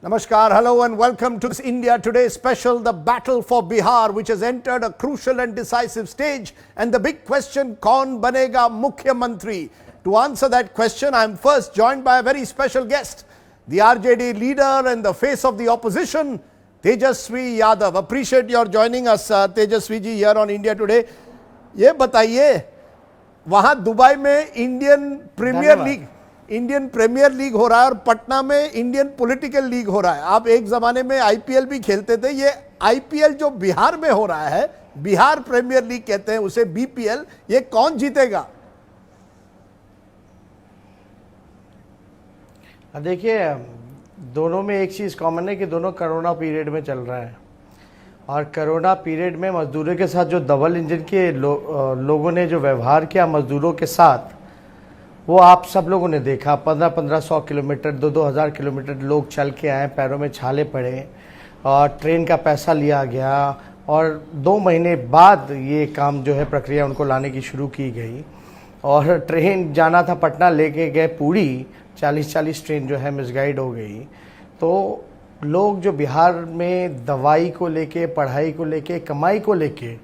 Namaskar, hello and welcome to this India Today special, the battle for Bihar, which has entered a crucial and decisive stage. And the big question, kaun banega Mukhyamantri? To answer that question, I am first joined by a very special guest, the RJD leader and the face of the opposition, Tejasvi Yadav. Appreciate your joining us, Tejasvi ji, here on India Today. ये बताइए, वहाँ Dubai में Indian premiere league हो रहा है और पटना में Indian political league हो रहा है। आप एक जमाने में आईपीएल भी खेलते थे। ये आईपीएल जो बिहार में हो रहा है, बिहार प्रीमियर लीग कहते हैं उसे, बीपीएल, ये कौन जीतेगा? देखिए, दोनों में एक चीज कॉमन है कि दोनों कोरोना पीरियड में चल रहा है और कोरोना पीरियड में मजदूरों के साथ जो डबल इंजन के लोगों ने जो व्यवहार किया मजदूरों के साथ, वो आप सब लोगों ने देखा। 1500 किलोमीटर 2000 किलोमीटर लोग चल के आए, पैरों में छाले पड़े और ट्रेन का पैसा लिया गया और 2 महीने बाद ये काम जो है प्रक्रिया उनको लाने की शुरू की गई। और ट्रेन जाना था पटना, लेके गए पूरी, 40 ट्रेन जो है मिसगाइड हो गई। तो लोग जो बिहार में दवाई को लेके, पढ़ाई को लेके, कमाई को लेके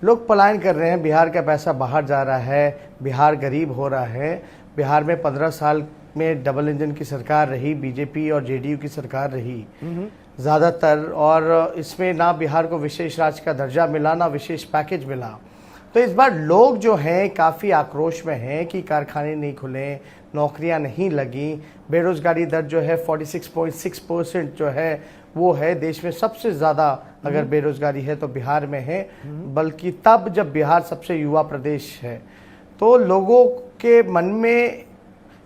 लोग पलायन कर रहे हैं। बिहार का पैसा बाहर जा रहा है, बिहार गरीब हो रहा है। बिहार में 15 साल में डबल इंजन की सरकार रही, बीजेपी और जेडीयू की सरकार रही ज़्यादातर, और इसमें ना बिहार को विशेष राज्य का दर्जा मिला, ना विशेष पैकेज मिला। तो इस बार लोग जो हैं काफ़ी आक्रोश में हैं कि कारखाने नहीं खुले, नौकरियां नहीं लगी, बेरोजगारी दर जो है 46.6% जो है वो है देश में सबसे ज़्यादा। अगर बेरोजगारी है तो बिहार में है, बल्कि तब जब बिहार सबसे युवा प्रदेश है। तो लोगों के मन में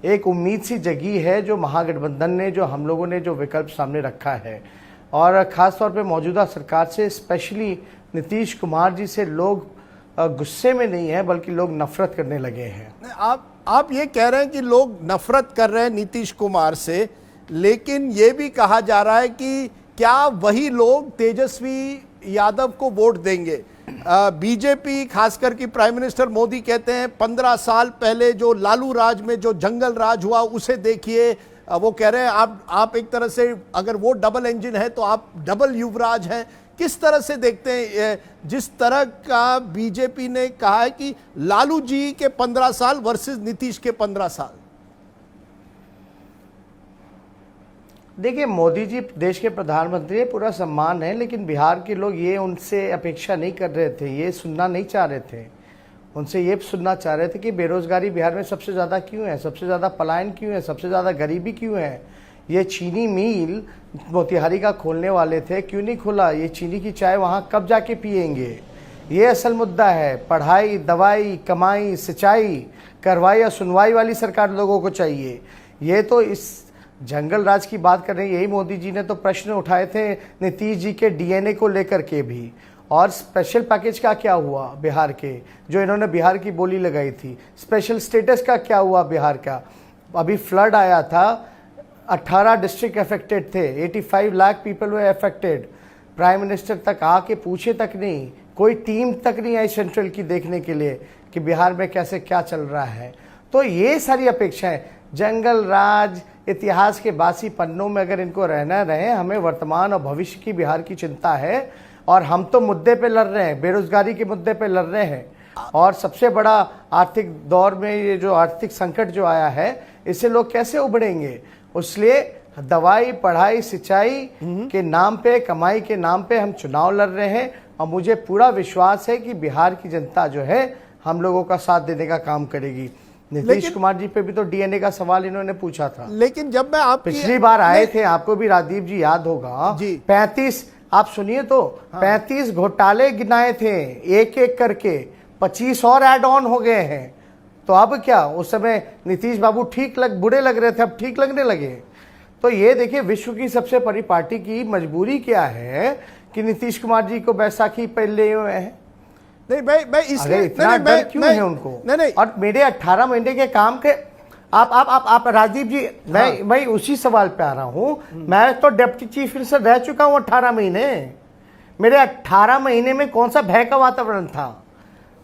एक उम्मीद सी जगी है जो महागठबंधन ने, जो हम लोगों ने जो विकल्प सामने रखा है, और ख़ास तौर पे मौजूदा सरकार से, स्पेशली नीतीश कुमार जी से लोग गुस्से में नहीं है बल्कि लोग नफरत करने लगे हैं। आप ये कह रहे हैं कि लोग नफरत कर रहे हैं नीतीश कुमार से, लेकिन ये भी कहा जा रहा है कि क्या वही लोग तेजस्वी यादव को वोट देंगे? बीजेपी, खासकर कि प्राइम मिनिस्टर मोदी कहते हैं 15 साल पहले जो लालू राज में जो जंगल राज हुआ उसे देखिए। वो कह रहे हैं आप एक तरह से, अगर वो डबल इंजन है तो आप डबल युवराज हैं। किस तरह से देखते हैं जिस तरह का बीजेपी ने कहा है कि लालू जी के 15 साल वर्सेस नीतीश के 15 साल? देखिए, मोदी जी देश के प्रधानमंत्री है, पूरा सम्मान है, लेकिन बिहार के लोग ये उनसे अपेक्षा नहीं कर रहे थे, ये सुनना नहीं चाह रहे थे। उनसे ये सुनना चाह रहे थे कि बेरोजगारी बिहार में सबसे ज़्यादा क्यों है, सबसे ज़्यादा पलायन क्यों है, सबसे ज़्यादा गरीबी क्यों है। ये चीनी मिल मोतिहारी का खोलने वाले थे, क्यों नहीं खुला? ये चीनी की चाय वहाँ कब जाके पिएंगे? ये असल मुद्दा है। पढ़ाई, दवाई, कमाई, सिंचाई, करवाई या सुनवाई वाली सरकार लोगों को चाहिए। ये तो इस जंगल राज की बात कर रहे हैं, यही मोदी जी ने तो प्रश्न उठाए थे नीतीश जी के डीएनए को लेकर के भी। और स्पेशल पैकेज का क्या हुआ बिहार के, जो इन्होंने बिहार की बोली लगाई थी? स्पेशल स्टेटस का क्या हुआ बिहार का? अभी फ्लड आया था, 18 डिस्ट्रिक्ट अफेक्टेड थे, 85 लाख पीपल वे अफेक्टेड। प्राइम मिनिस्टर तक आके पूछे तक नहीं, कोई टीम तक नहीं आई सेंट्रल की देखने के लिए कि बिहार में कैसे क्या चल रहा है। तो ये सारी अपेक्षाएं, जंगल राज, इतिहास के बासी पन्नों में अगर इनको रहना रहे, हमें वर्तमान और भविष्य की बिहार की चिंता है। और हम तो मुद्दे पे लड़ रहे हैं, बेरोजगारी के मुद्दे पे लड़ रहे हैं। और सबसे बड़ा आर्थिक दौर में ये जो आर्थिक संकट जो आया है, इससे लोग कैसे उभरेंगे? इसलिए दवाई, पढ़ाई, सिंचाई के नाम पे, कमाई के नाम पे हम चुनाव लड़ रहे हैं। और मुझे पूरा विश्वास है कि बिहार की जनता जो है हम लोगों का साथ देने का काम करेगी। नीतीश कुमार जी पे भी तो डीएनए का सवाल इन्होंने पूछा था। लेकिन जब मैं पिछली बार आए थे, आपको भी राजीव जी याद होगा जी, 35, आप सुनिए तो, 35 घोटाले गिनाए थे एक एक करके, 25 और ऐड ऑन हो गए हैं। तो अब क्या, उस समय नीतीश बाबू बुरे लग रहे थे, अब ठीक लगने लगे। तो ये देखिए, विश्व की सबसे बड़ी पार्टी की मजबूरी क्या है कि नीतीश कुमार जी को बैसाखी पे ले हुए हैं। नहीं, मैं इसलिए इतना डर क्यों है उनको? नहीं। और मेरे 18 महीने के काम के, आप राजीव जी, मैं उसी सवाल पे आ रहा हूं। मैं तो डिप्टी चीफ मिनिस्टर रह चुका हूं 18 महीने। मेरे 18 महीने में कौन सा भय का वातावरण था?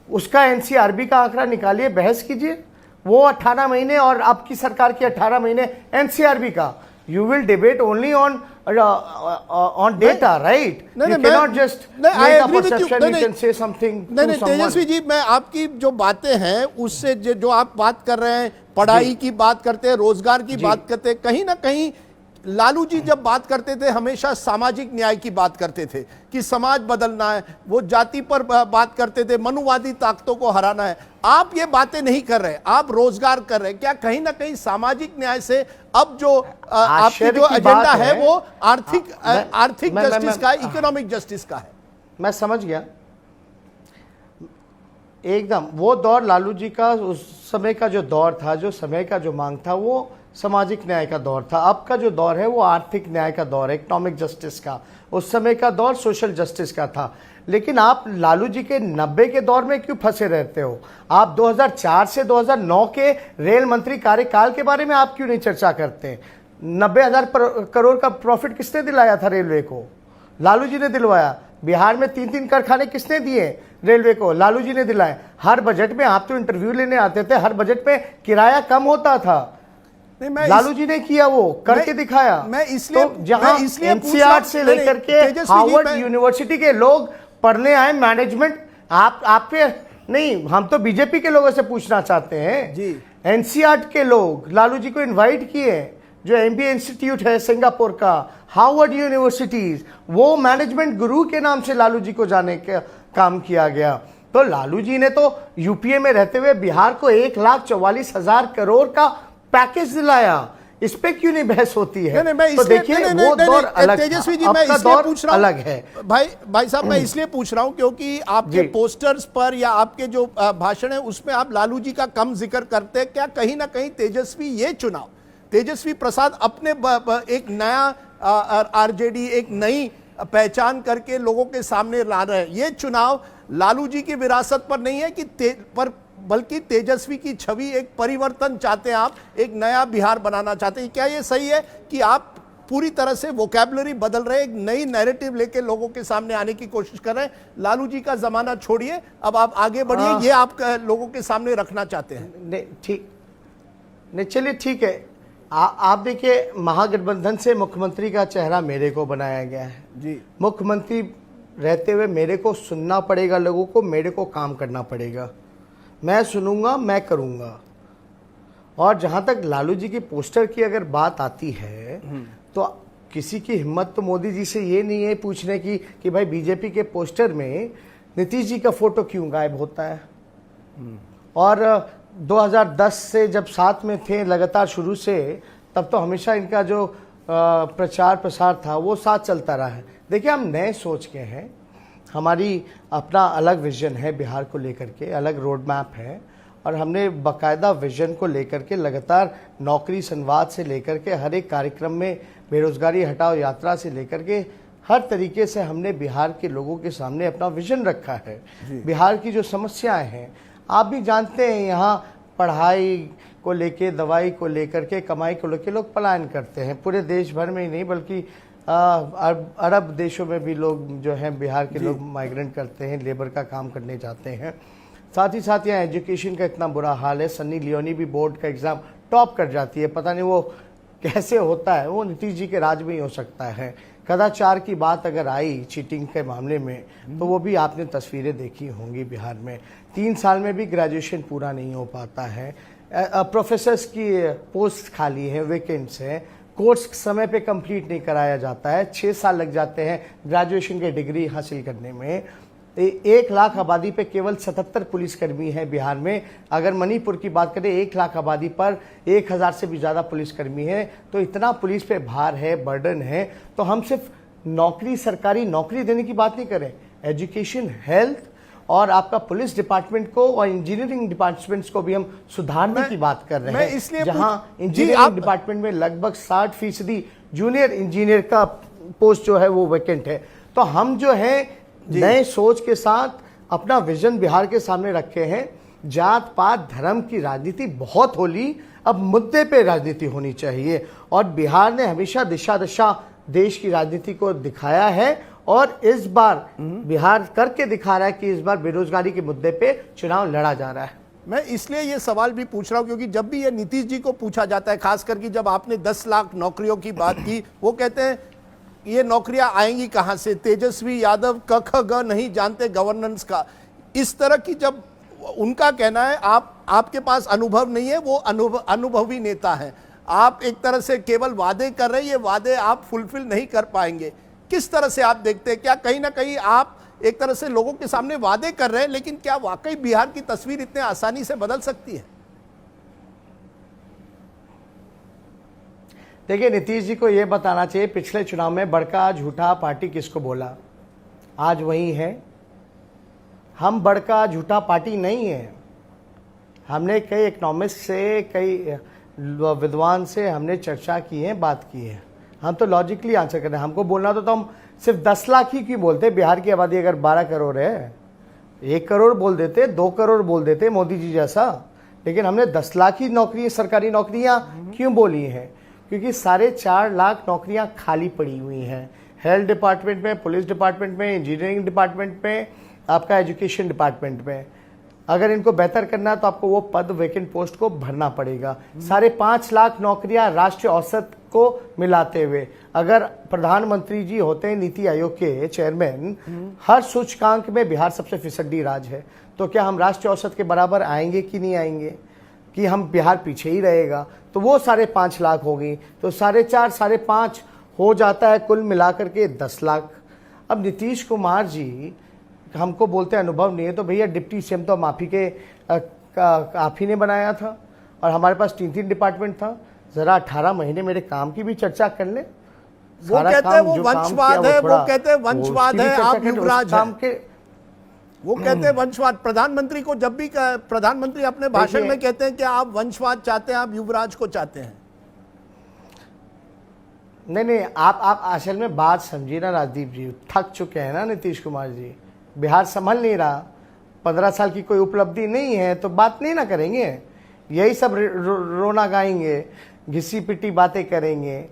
उसका एनसीआरबी का आंकड़ा निकालिए, बहस कीजिए। वो 18 महीने और अब की सरकार की 18 महीने एनसीआरबी का। You will debate only on on data, right? नहीं, You नहीं, cannot just नहीं, I make a agree with you. perception. नहीं, You नहीं, can say something नहीं to नहीं someone. तेजस्वी जी, मैं आपकी जो बातें हैं उससे जो आप बात कर रहे हैं, पढ़ाई की बात करते हैं, रोजगार की बात करते हैं, कहीं ना कहीं लालू जी जब बात करते थे हमेशा सामाजिक न्याय की बात करते थे कि समाज बदलना है, वो जाति पर बात करते थे, मनुवादी ताकतों को हराना है। आप ये बातें नहीं कर रहे, आप रोजगार कर रहे हैं। क्या कहीं ना कहीं सामाजिक न्याय से अब जो आपकी जो एजेंडा है वो आर्थिक जस्टिस का, इकोनॉमिक जस्टिस का है? मैं समझ गया एकदम। वो दौर लालू जी का, उस समय का जो दौर था, जो समय का जो मांग था, वो सामाजिक न्याय का दौर था। अब का जो दौर है वो आर्थिक न्याय का दौर है, इकोनॉमिक जस्टिस का। उस समय का दौर सोशल जस्टिस का था। लेकिन आप लालू जी के 90 के दौर में क्यों फंसे रहते हो? आप 2004 से 2009 के रेल मंत्री कार्यकाल के बारे में आप क्यों नहीं चर्चा करते? 90,000 करोड़ का प्रॉफिट किसने दिलाया था रेलवे को? लालू जी ने दिलवाया। बिहार में 3-3 कारखाने किसने दिए रेलवे को? लालू जी ने दिलाए। हर बजट में आप तो इंटरव्यू लेने आते थे, हर बजट में किराया कम होता था, लालू जी ने किया, वो करके दिखाया। मैं इसलिए तो जहां एनसीआर से लेकर के हार्वर्ड यूनिवर्सिटी के लोग पढ़ने आए मैनेजमेंट, आप पे नहीं, हम तो बीजेपी के लोगों से पूछना चाहते हैं जी। एनसीआर के लोग लालू जी को इनवाइट किए, जो एमबीए इंस्टीट्यूट है सिंगापुर का, हार्वर्ड यूनिवर्सिटीज, वो मैनेजमेंट गुरु के नाम से लालू जी को जाने का काम किया गया। तो लालू जी ने तो यूपीए में रहते हुए बिहार को 1,44,000 करोड़ का पैकेज दिलाया। इस पे क्यों नहीं बहस होती है? नहीं, तो देखिए वो दौर अलग, तेजस्वी जी, मैं इसलिए पूछ रहा हूं, अलग है भाई साहब, मैं इसलिए पूछ रहा हूं क्योंकि आपके पोस्टर्स पर या आपके जो भाषण है उसमें आप लालू जी का कम जिक्र करते हैं। क्या कहीं ना कहीं तेजस्वी ये चुनाव, तेजस्वी प्रसाद अपने एक नया आरजेडी, एक नई पहचान करके लोगों के सामने ला रहे हैं? ये चुनाव लालू जी की विरासत पर नहीं है कि बल्कि तेजस्वी की छवि, एक परिवर्तन चाहते हैं आप, एक नया बिहार बनाना चाहते हैं। क्या ये सही है कि आप पूरी तरह से वोकैबुलरी बदल रहे हैं, एक नई नैरेटिव लेके लोगों के सामने आने की कोशिश कर रहे हैं? लालू जी का जमाना छोड़िए, अब आप आगे बढ़िए, ये आप लोगों के सामने रखना चाहते हैं? नहीं, ठीक नहीं, चलिए ठीक है। आप देखिए, महागठबंधन से मुख्यमंत्री का चेहरा मेरे को बनाया गया है जी। मुख्यमंत्री रहते हुए मेरे को सुनना पड़ेगा लोगों को, मेरे को काम करना पड़ेगा। मैं सुनूंगा, मैं करूंगा। और जहां तक लालू जी की पोस्टर की अगर बात आती है तो किसी की हिम्मत तो मोदी जी से ये नहीं है पूछने की कि भाई बीजेपी के पोस्टर में नीतीश जी का फोटो क्यों गायब होता है। और 2010 से जब साथ में थे लगातार शुरू से, तब तो हमेशा इनका जो प्रचार प्रसार था वो साथ चलता रहा है। देखिए, हम नए सोच के हैं, हमारी अपना अलग विजन है बिहार को लेकर के, अलग रोड मैप है, और हमने बाकायदा विजन को लेकर के लगातार नौकरी संवाद से लेकर के हर एक कार्यक्रम में, बेरोजगारी हटाओ यात्रा से लेकर के हर तरीके से हमने बिहार के लोगों के सामने अपना विजन रखा है। बिहार की जो समस्याएं हैं आप भी जानते हैं, यहाँ पढ़ाई को लेके, दवाई को लेकर के, कमाई को लेकर लोग पलायन करते हैं। पूरे देश भर में ही नहीं बल्कि अरब देशों में भी लोग जो हैं बिहार के लोग माइग्रेंट करते हैं, लेबर का काम करने जाते हैं। साथ ही साथ यहाँ एजुकेशन का इतना बुरा हाल है, सन्नी लियोनी भी बोर्ड का एग्ज़ाम टॉप कर जाती है, पता नहीं वो कैसे होता है, वो नीतीश जी के राज में ही हो सकता है। कदाचार की बात अगर आई चीटिंग के मामले में, तो वो भी आपने तस्वीरें देखी होंगी बिहार में। 3 साल में भी ग्रेजुएशन पूरा नहीं हो पाता है, प्रोफेसर्स की पोस्ट खाली है, वैकेंट्स हैं, कोर्स समय पे कंप्लीट नहीं कराया जाता है, 6 साल लग जाते हैं ग्रेजुएशन की डिग्री हासिल करने में। 1 लाख आबादी पे केवल 77 पुलिसकर्मी हैं बिहार में। अगर मणिपुर की बात करें, 1 लाख आबादी पर 1000 से भी ज़्यादा पुलिसकर्मी हैं। तो इतना पुलिस पे भार है, बर्डन है। तो हम सिर्फ नौकरी, सरकारी नौकरी देने की बात नहीं करें, एजुकेशन, हेल्थ और आपका पुलिस डिपार्टमेंट को और इंजीनियरिंग डिपार्टमेंट्स को भी हम सुधारने की बात कर रहे हैं। इसलिए जहां इंजीनियरिंग डिपार्टमेंट में लगभग 60% जूनियर इंजीनियर का पोस्ट जो है वो वैकेंट है। तो हम जो है नए सोच के साथ अपना विजन बिहार के सामने रखे हैं। जात पात धर्म की राजनीति बहुत होली, अब मुद्दे पे राजनीति होनी चाहिए। और बिहार ने हमेशा दिशा दशा देश की राजनीति को दिखाया है, और इस बार बिहार करके दिखा रहा है कि इस बार बेरोजगारी के मुद्दे पे चुनाव लड़ा जा रहा है। मैं इसलिए ये सवाल भी पूछ रहा हूं क्योंकि जब भी ये नीतीश जी को पूछा जाता है, खास करके जब आपने 10 लाख नौकरियों की बात की, वो कहते हैं ये नौकरियां आएंगी कहां से? तेजस्वी यादव क ख ग नहीं जानते गवर्नेंस का, इस तरह की जब उनका कहना है आपके पास अनुभव नहीं है, वो अनुभवी नेता है, आप एक तरह से केवल वादे कर रहे हैं, ये वादे आप फुलफिल नहीं कर पाएंगे, किस तरह से आप देखते हैं? क्या कहीं ना कहीं आप एक तरह से लोगों के सामने वादे कर रहे हैं, लेकिन क्या वाकई बिहार की तस्वीर इतने आसानी से बदल सकती है? देखिए, नीतीश जी को यह बताना चाहिए पिछले चुनाव में बड़का झूठा पार्टी किसको बोला, आज वही है। हम बड़का झूठा पार्टी नहीं है। हमने कई इकोनॉमिस्ट से, कई विद्वान से हमने चर्चा की है, बात की है। हम तो लॉजिकली आंसर कर रहे हैं। हमको बोलना तो हम सिर्फ 10 लाख ही क्यों बोलते? बिहार की आबादी अगर 12 करोड़ है, 1 करोड़ बोल देते, 2 करोड़ बोल देते मोदी जी जैसा। लेकिन हमने 10 लाख ही नौकरी, सरकारी नौकरियां क्यों बोली हैं? क्योंकि 4.5 लाख नौकरियां खाली पड़ी हुई हैं, हेल्थ डिपार्टमेंट में, पुलिस डिपार्टमेंट में, इंजीनियरिंग डिपार्टमेंट में, आपका एजुकेशन डिपार्टमेंट में। अगर इनको बेहतर करना है तो आपको वो पद, वैकेंट पोस्ट को भरना पड़ेगा। 5.5 लाख नौकरियां राष्ट्रीय औसत को मिलाते हुए। अगर प्रधानमंत्री जी होते हैं नीति आयोग के चेयरमैन, हर सूचकांक में बिहार सबसे फिसड्डी राज्य है, तो क्या हम राष्ट्रीय औसत के बराबर आएंगे कि नहीं आएंगे? कि हम बिहार पीछे ही रहेगा? तो वो 5.5 लाख हो गई, तो 4.5, 5.5 हो जाता है कुल मिलाकर के 10 लाख। अब नीतीश कुमार जी हमको बोलते हैं अनुभव नहीं है, तो भैया डिप्टी सीएम तो आप ही ने बनाया था, और हमारे पास 3 डिपार्टमेंट था। जरा 18 महीने मेरे काम की भी चर्चा कर ले। वो कहते हैं वो वंशवाद है, वो कहते हैं वंशवाद है, आप युवराज हैं। वो कहते हैं वंशवाद। प्रधानमंत्री को जब भी प्रधानमंत्री अपने भाषण में कहते हैं कि आप वंशवाद चाहते हैं, आप युवराज को चाहते हैं। नहीं, आप असल में बात समझिए ना राजदीप जी, थक चुके हैं ना नीतीश कुमार जी। बिहार संभल नहीं रहा, 15 साल की कोई उपलब्धि नहीं है तो बात नहीं ना करेंगे, यही सब रोना गाएंगे, घिसी पिटी बातें करेंगे,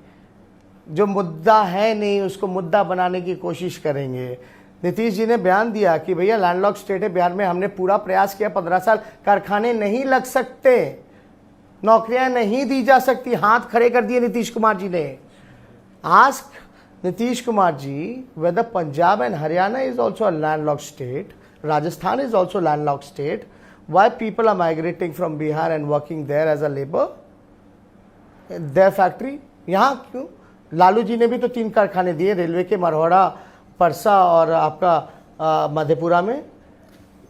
जो मुद्दा है नहीं उसको मुद्दा बनाने की कोशिश करेंगे। नीतीश जी ने बयान दिया कि भैया लैंडलॉक स्टेट है बिहार में, हमने पूरा प्रयास किया, 15 साल कारखाने नहीं लग सकते, नौकरियां नहीं दी जा सकती, हाथ खड़े कर दिए नीतीश कुमार जी ने। Ask Nitish Kumar ji whether Punjab and Haryana is also a landlocked state, Rajasthan is also landlocked state, why people are migrating from Bihar and working there as a labor, their factory? यहाँ क्यों? लालू जी ने भी तो 3 कारखाने दिए railway के, मरवाड़ा, परसा और आपका मधेपुरा में।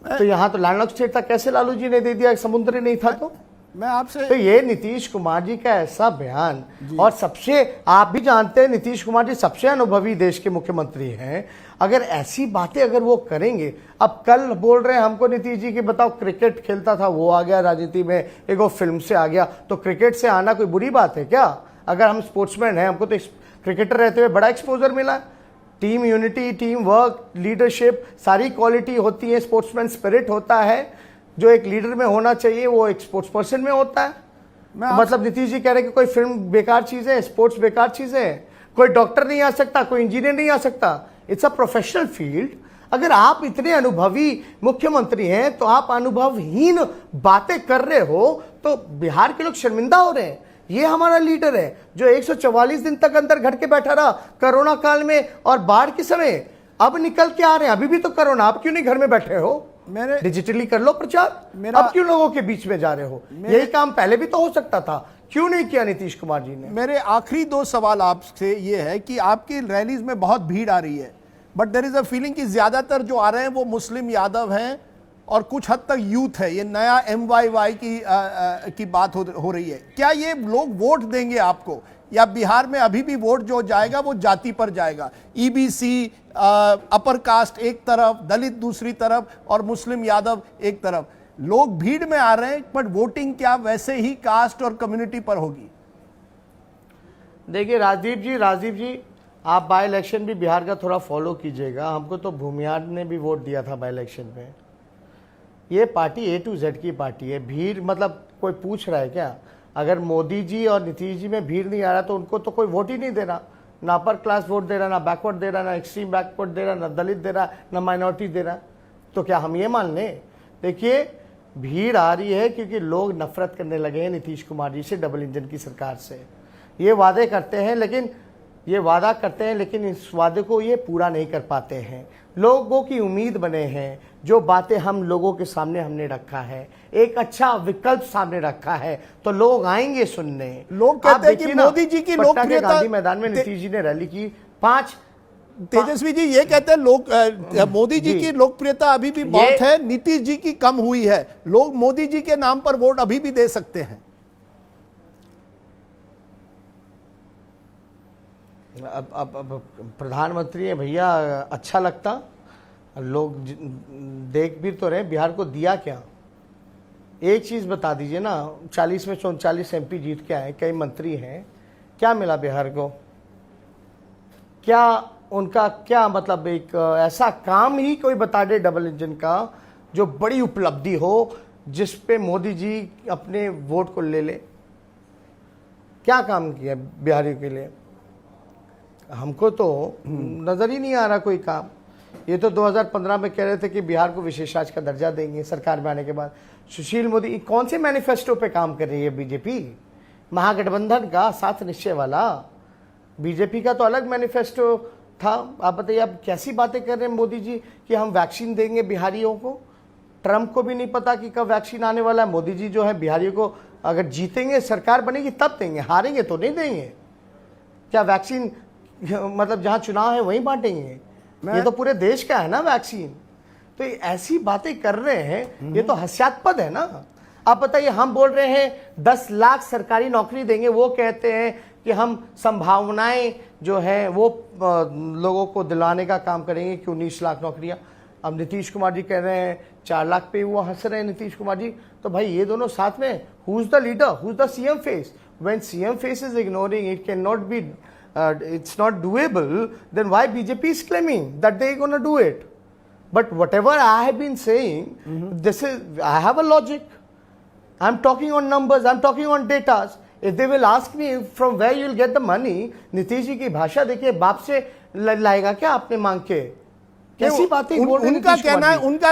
तो यहाँ तो लैंडलॉक्ड स्टेट था, कैसे लालू जी ने दे दिया? समुद्र नहीं था तो मैं आपसे तो ये नीतीश कुमार जी का ऐसा बयान, और सबसे आप भी जानते हैं नीतीश कुमार जी सबसे अनुभवी देश के मुख्यमंत्री हैं। अगर ऐसी बातें अगर वो करेंगे, अब कल बोल रहे हैं हमको नीतीश जी कि बताओ क्रिकेट खेलता था वो आ गया राजनीति में, एक वो फिल्म से आ गया, तो क्रिकेट से आना कोई बुरी बात है क्या? अगर हम स्पोर्ट्समैन हैं, हमको तो क्रिकेटर रहते हुए बड़ा एक्सपोजर मिला। Team unity, team work, leadership, सारी क्वालिटी होती है, स्पोर्ट्समैन स्पिरिट होता है जो एक लीडर में होना चाहिए, वो एक स्पोर्ट्स पर्सन में होता है। मतलब नीतीश जी कह रहे हैं कि कोई फिल्म बेकार चीज है, स्पोर्ट्स बेकार चीज है, कोई डॉक्टर नहीं आ सकता, कोई इंजीनियर नहीं आ सकता, इट्स अ प्रोफेशनल फील्ड। अगर आप इतने अनुभवी मुख्यमंत्री हैं तो आप अनुभवहीन बातें कर रहे हो तो बिहार के लोग शर्मिंदा हो रहे हैं। ये हमारा लीडर है जो 144 दिन तक अंदर घर के बैठा रहा कोरोना काल में और बाढ़ के समय, अब निकल के आ रहे हैं। अभी भी तो कोरोना, आप क्यों नहीं घर में बैठे हो? डिजिटली कर लो प्रचार, अब क्यों लोगों के बीच में जा रहे हो? यही काम पहले भी तो हो सकता था, क्यों नहीं किया नीतीश कुमार जी ने? मेरे आखिरी 2 सवाल आपसे ये है कि आपकी रैलीज में बहुत भीड़ आ रही है, but there is a feeling कि ज्यादातर जो आ रहे हैं वो मुस्लिम यादव हैं और कुछ हद तक यूथ है, ये नया MYY की बात हो रही है। क्या ये लोग वोट देंगे आपको, या बिहार में अभी भी वोट जो जाएगा वो जाति पर जाएगा? EBC, अपर कास्ट एक तरफ, दलित दूसरी तरफ और मुस्लिम यादव एक तरफ, लोग भीड़ में आ रहे हैं, बट वोटिंग क्या वैसे ही कास्ट और कम्युनिटी पर होगी? देखिए राजीव जी आप बाय इलेक्शन भी बिहार का थोड़ा फॉलो कीजिएगा। हमको तो भूमियार ने भी वोट दिया था बाय इलेक्शन में। ये पार्टी A to Z की पार्टी है। भीड़ मतलब कोई पूछ रहा है क्या? अगर मोदी जी और नीतीश जी में भीड़ नहीं आ रहा तो उनको तो कोई वोट ही नहीं दे रहा, ना अपर क्लास वोट दे रहा, ना बैकवर्ड दे रहा, ना एक्सट्रीम बैकवर्ड दे रहा, ना दलित दे रहा, ना माइनॉरिटी दे रहा। तो क्या हम ये मान लें? देखिए भीड़ आ रही है क्योंकि लोग नफरत करने लगे हैं नीतीश कुमार जी से, डबल इंजन की सरकार से। ये वादे करते हैं लेकिन ये वादा करते हैं लेकिन इस वादे को ये पूरा नहीं कर पाते हैं। लोगों की उम्मीद बने हैं, जो बातें हम लोगों के सामने हमने रखा है, एक अच्छा विकल्प सामने रखा है, तो लोग आएंगे सुनने। लोग कहते हैं कि मोदी जी की लोकप्रियता, गांधी मैदान में नीतीश जी ने रैली की, 5 तेजस्वी जी ये कहते हैं मोदी जी की लोकप्रियता अभी भी बहुत है, नीतीश जी की कम हुई है, लोग मोदी जी के नाम पर वोट अभी भी दे सकते हैं। अब प्रधानमंत्री है भैया, अच्छा लगता, लोग देख भी तो रहे बिहार को दिया क्या। एक चीज बता दीजिए ना, 40 में 39 MP जीत के आए, कई मंत्री हैं, क्या मिला बिहार को? क्या उनका क्या मतलब, एक ऐसा काम ही कोई बता दे डबल इंजन का जो बड़ी उपलब्धि हो, जिस पे मोदी जी अपने वोट को ले ले। क्या काम किया बिहारियों के लिए? हमको तो नजर ही नहीं आ रहा कोई काम। ये तो 2015 में कह रहे थे कि बिहार को विशेष राज्य का दर्जा देंगे सरकार में आने के बाद। सुशील मोदी कौन से मैनिफेस्टो पे काम कर रही है बीजेपी? महागठबंधन का साथ निश्चय वाला। बीजेपी का तो अलग मैनिफेस्टो था। आप बताइए, आप कैसी बातें कर रहे हैं मोदी जी कि हम वैक्सीन देंगे बिहारियों को? ट्रंप को भी नहीं पता कि कब वैक्सीन आने वाला है। मोदी जी जो है बिहारियों को, अगर जीतेंगे सरकार बनेगी तब देंगे, हारेंगे तो नहीं देंगे। क्या वैक्सीन मतलब जहां चुनाव है वहीं बांटेंगे? ये तो पूरे देश का है ना वैक्सीन। तो ऐसी बातें कर रहे हैं, ये तो हास्यास्पद है ना। आप बताइए, हम बोल रहे हैं 10 लाख सरकारी नौकरी देंगे, वो कहते हैं कि हम संभावनाएं जो है वो लोगों को दिलाने का काम करेंगे कि 19 लाख नौकरियां। अब नीतीश कुमार जी कह रहे हैं 4 लाख पे, वो हंस रहे हैं नीतीश कुमार जी। तो भाई ये दोनों साथ में, who is the leader, who is the CM face? When CM face is ignoring, it can not be, it's not doable, then why BJP is claiming that they're going to do it? But whatever I have been saying, this is, I have a logic. I'm talking on numbers, I'm talking on data. If they will ask me from where you'll get the money, Nitish ji की भाषा देखिए, बाप से लाएगा क्या आपने मांग के? कैसी बातें बोल रहे हैं? उनका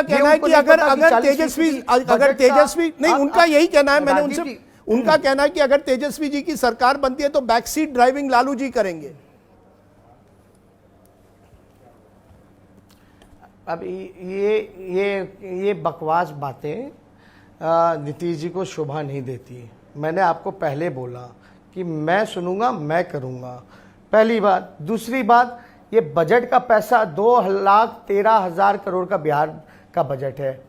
कहना है कि अगर तेजस्वी नहीं, उनका यही कहना है, मैंने उनसे, उनका कहना है कि अगर तेजस्वी जी की सरकार बनती है तो back seat driving Lalu ji करेंगे। अब ये बकवास बातें नीतीश जी को शोभा नहीं देती। मैंने आपको पहले बोला कि मैं सुनूंगा, मैं करूंगा, पहली बात। दूसरी बात, ये बजट का पैसा 2,13,000 करोड़ का बिहार का बजट है।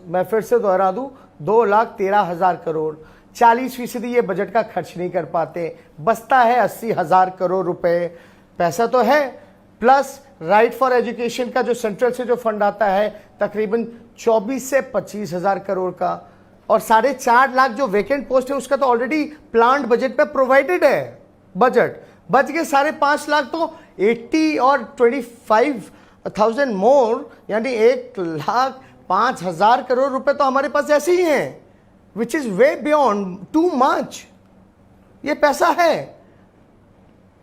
मैं फिर से दोहरा दूं, 2,13,000 करोड़, 40% ये बजट का खर्च नहीं कर पाते। बचता है 80,000 करोड़ रुपए। पैसा तो है, प्लस राइट फॉर एजुकेशन का जो सेंट्रल से जो फंड आता है तकरीबन 24 से 25,000 करोड़ का, और 4.5 लाख जो वैकेंट पोस्ट है उसका तो ऑलरेडी प्लान्ड बजट में प्रोवाइडेड है। बजट बच गए 5.5 लाख, तो 80 और 25,000 मोर, यानी 1,05,000 करोड़ रुपए तो हमारे पास ऐसे ही हैं, which is way beyond too much। ये पैसा है,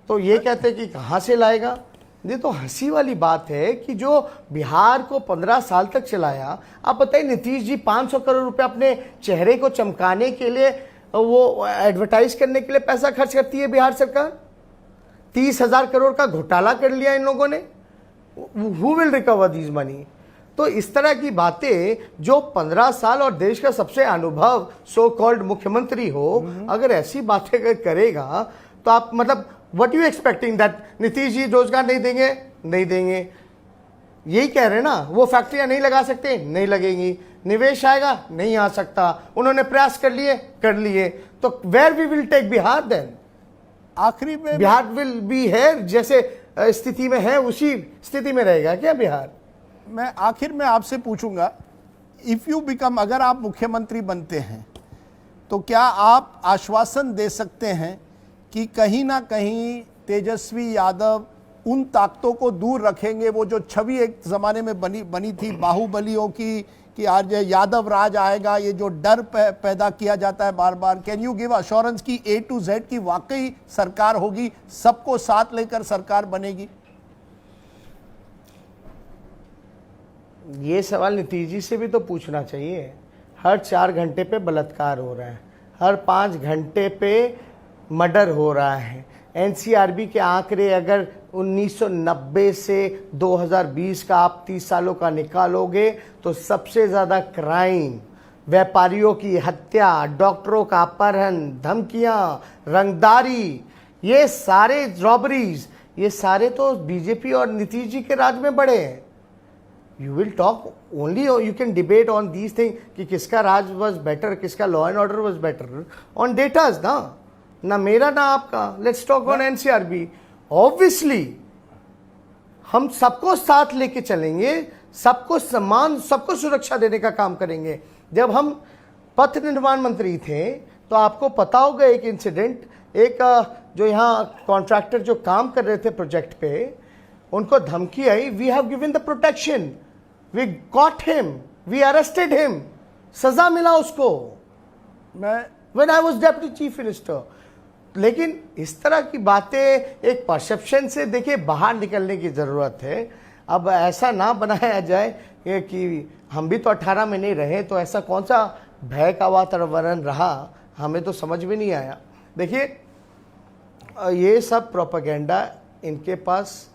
तो ये कहते हैं कि कहां से लाएगा? ये तो हंसी वाली बात है कि जो बिहार को 15 साल तक चलाया। आप बताइए, नीतीश जी 500 करोड़ रुपए अपने चेहरे को चमकाने के लिए, वो एडवर्टाइज करने के लिए पैसा खर्च करती है बिहार सरकार। 30,000 करोड़ का घोटाला कर लिया इन लोगों ने। Who will recover these money? तो इस तरह की बातें, जो 15 साल और देश का सबसे अनुभव सो कॉल्ड मुख्यमंत्री हो, अगर ऐसी बातें करेगा तो आप मतलब what you expecting that Nitish ji रोजगार नहीं देंगे? नहीं देंगे, यही कह रहे हैं ना। वो फैक्ट्रियां नहीं लगा सकते? नहीं लगेंगी। निवेश आएगा? नहीं आ सकता। उन्होंने प्रयास कर लिए, तो where we will take Bihar then? आखिरी में बिहार विल बी है जैसे स्थिति में है, उसी स्थिति में रहेगा क्या बिहार? मैं आखिर में आपसे पूछूंगा, इफ यू बिकम, अगर आप मुख्यमंत्री बनते हैं तो क्या आप आश्वासन दे सकते हैं कि कहीं ना कहीं तेजस्वी यादव उन ताकतों को दूर रखेंगे, वो जो छवि एक जमाने में बनी थी बाहुबलियों की कि आज यादव राज आएगा, ये जो डर पैदा किया जाता है बार बार, कैन यू गिव अश्योरेंस कि A to Z की वाकई सरकार होगी, सबको साथ लेकर सरकार बनेगी? ये सवाल नीतीश जी से भी तो पूछना चाहिए। हर 4 घंटे पे बलात्कार हो रहा है, हर 5 घंटे पे मर्डर हो रहा है, एनसीआरबी के आंकड़े अगर 1990 से 2020 का आप 30 सालों का निकालोगे तो सबसे ज़्यादा क्राइम, व्यापारियों की हत्या, डॉक्टरों का अपहरण, धमकियां, रंगदारी, ये सारे रॉबरीज, ये सारे तो बीजेपी और नीतीश जी के राज में बढ़े हैं। You will talk only, you can debate on these thing कि किसका राज वॉज बेटर, किसका law and order was better on datas, ना मेरा ना आपका। Let's talk on NCRB. Obviously हम सबको साथ लेके चलेंगे, सबको सम्मान, सबको सुरक्षा देने का काम करेंगे। जब हम पथ निर्माण मंत्री थे तो आपको पता होगा एक इंसिडेंट, एक जो यहाँ कॉन्ट्रैक्टर जो काम कर रहे थे प्रोजेक्ट पे, उनको धमकी आई, we have given the protection, we got him, we arrested him, सजा मिला उसको when I was deputy chief minister. लेकिन इस तरह की बातें एक परसेप्शन से देखिए बाहर निकलने की जरूरत है। अब ऐसा ना बनाया जाए कि हम भी तो 18 में नहीं रहे, तो ऐसा कौन सा भय का वातावरण रहा, हमें तो समझ में नहीं आया। देखिए ये सब प्रोपेगेंडा, इनके पास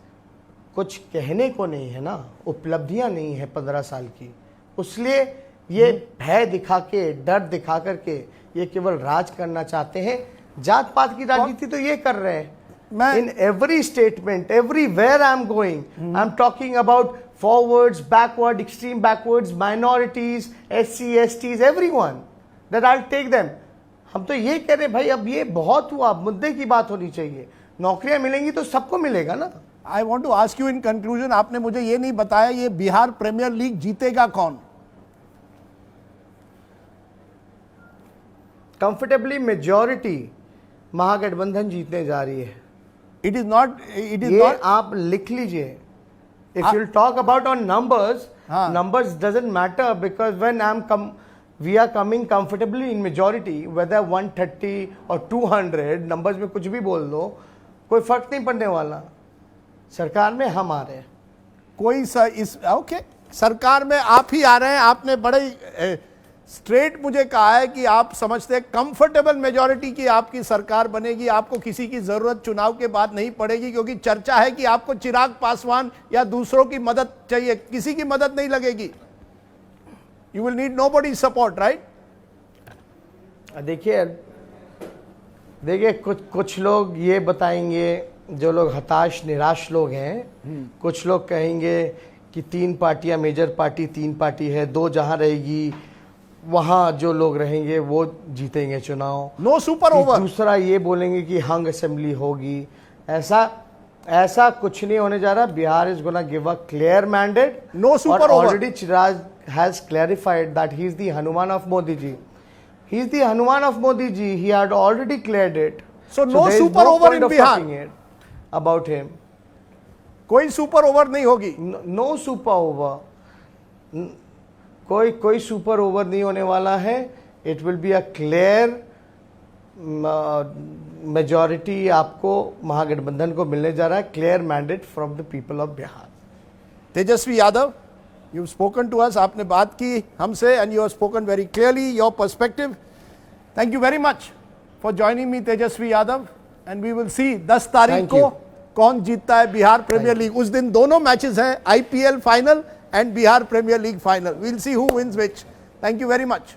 कुछ कहने को नहीं है ना, उपलब्धियां नहीं है 15 साल की, इसलिए ये भय दिखा के, डर दिखा करके ये केवल राज करना चाहते हैं। जात पात की राजनीति तो ये कर रहे हैं। In every statement, everywhere I am going, I am talking about forwards, backward, extreme backwards, minorities, SC, STs, everyone, that I will take them. हम तो ये कह रहे भाई अब ये बहुत हुआ, मुद्दे की बात होनी चाहिए। नौकरियां मिलेंगी तो सबको मिलेगा ना। I want to ask you in conclusion, आपने मुझे ये नहीं बताया ये बिहार प्रीमियर लीग जीतेगा कौन? कंफर्टेबली मेजॉरिटी महागठबंधन जीतने जा रही है। It is not, it is ये नॉट, आप लिख लीजिए। If you talk about on numbers, numbers doesn't matter because when we are coming comfortably in majority, whether 130 or 200 numbers में कुछ भी बोल दो, कोई फर्क नहीं पड़ने वाला। सरकार में हम आ रहे हैं। कोई ओके, सरकार में आप ही आ रहे हैं। आपने बड़े स्ट्रेट मुझे कहा है कि आप समझते हैं कंफर्टेबल मेजॉरिटी की आपकी सरकार बनेगी, आपको किसी की जरूरत चुनाव के बाद नहीं पड़ेगी, क्योंकि चर्चा है कि आपको चिराग पासवान या दूसरों की मदद चाहिए, किसी की मदद नहीं लगेगी। You will need nobody support, right? देखिए कुछ लोग ये बताएंगे, जो लोग हताश निराश लोग हैं, कुछ लोग कहेंगे कि 3 पार्टियां, मेजर पार्टी 3 पार्टी है, 2 जहां रहेगी वहां जो लोग रहेंगे वो जीतेंगे चुनाव। No super over. दूसरा ये बोलेंगे कि हंग असेंबली होगी। ऐसा कुछ नहीं होने जा रहा। Bihar is gonna give a clear mandate. No super over. Already Chirag has clarified that he is the Hanuman of Modi ji. He is the Hanuman of Modi ji. He had already cleared it. So no super over in Bihar about him. कोई super over नहीं होगी। No super over. कोई super over नहीं होने वाला है। It will be a clear majority आपको महागठबंधन को मिलने जा रहा है। Clear mandate from the people of Bihar. Tejashwi Yadav, you've spoken to us, आपने बात की हमसे, and you have spoken very clearly your perspective. Thank you very much for joining me, Tejashwi Yadav, and we will see 10 तारीख को कौन जीतता है बिहार प्रीमियर लीग। उस दिन दोनों मैचेस हैं, IPL final and Bihar premier league final. We'll see who wins which. Thank you very much.